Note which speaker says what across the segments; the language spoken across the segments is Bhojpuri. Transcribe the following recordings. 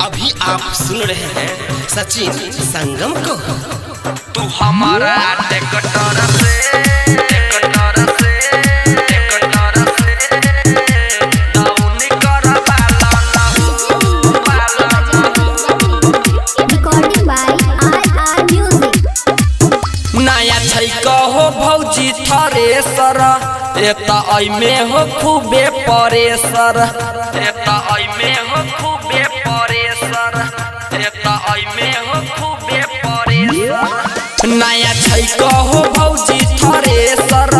Speaker 1: अभी आप सुन रहे हैं सचिन संगम को।
Speaker 2: तू हमारा ट्रैक्टर से डाउन कर
Speaker 3: रिकॉर्डिंग बाय आर म्यूजिक।
Speaker 2: नया छै कहो भौजी थ्रेसर एता अइमे हो खूबे परेसर एता अइमे हो खूबे परेसर एता अइमे हो खूबे परेसर नया छै कहो भौजी थ्रेसर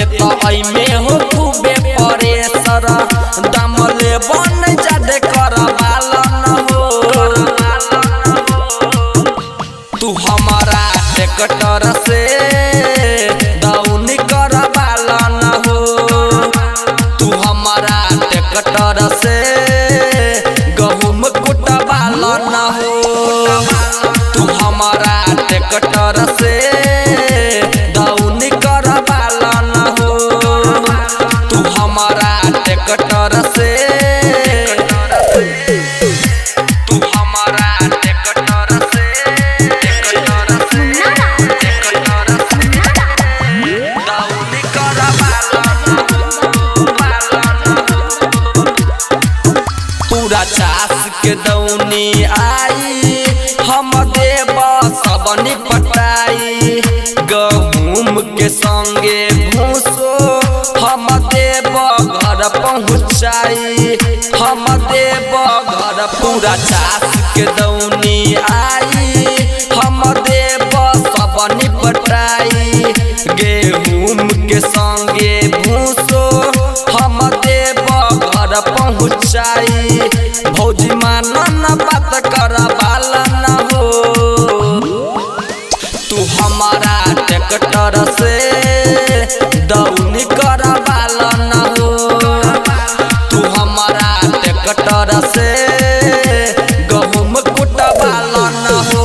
Speaker 2: एता अइमे हो खूबे परेसर दाम ले बन जादे करवालन हो तू हमारा ट्रैक्टर से डाउन करवालन हो तू हमारा ट्रैक्टर से गहूम कुटवालन हो तू हमारा ट्रैक्टर से डाउन करवालन हो तू हमारा ट्रैक्टर से तू हमारा ट्रैक्टर से पूरा चास के दौनी आई हम देव सब निपटाई गहूम के संगे भूसो हम देव घर पहुँचाई हम देव घर पूरा चास के दौनी आई हम देव सब निपटाई गेहूम के संगे भूसो हम देव घर पहुँचाई भौजी मानन बात करवालन हो तू हमारा ट्रैक्टर से डाउन करवालन हो तू हमारा ट्रैक्टर से गहूम कुटवालन हो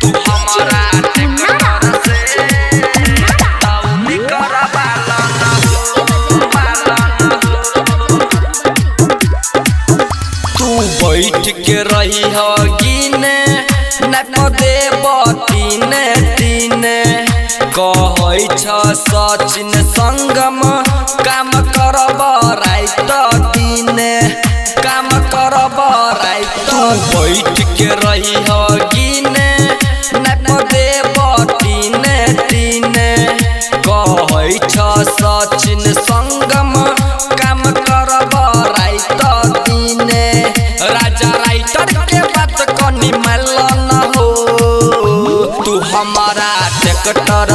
Speaker 2: तू हमारा ट्रैक्टर से डाउन करवालन हो तू बैठ के रही हो गिने न देव तीने तीने कहै छ सचिन संगम काम करब राइत दिने काम करब राइत तू बैठ के रही हो गिने न देव तीने तीने कहै छ सचिन संगम काम करब राइत दिने राजा राइटर के बात कनी मालन हो तू हमारा ट्रैक्टर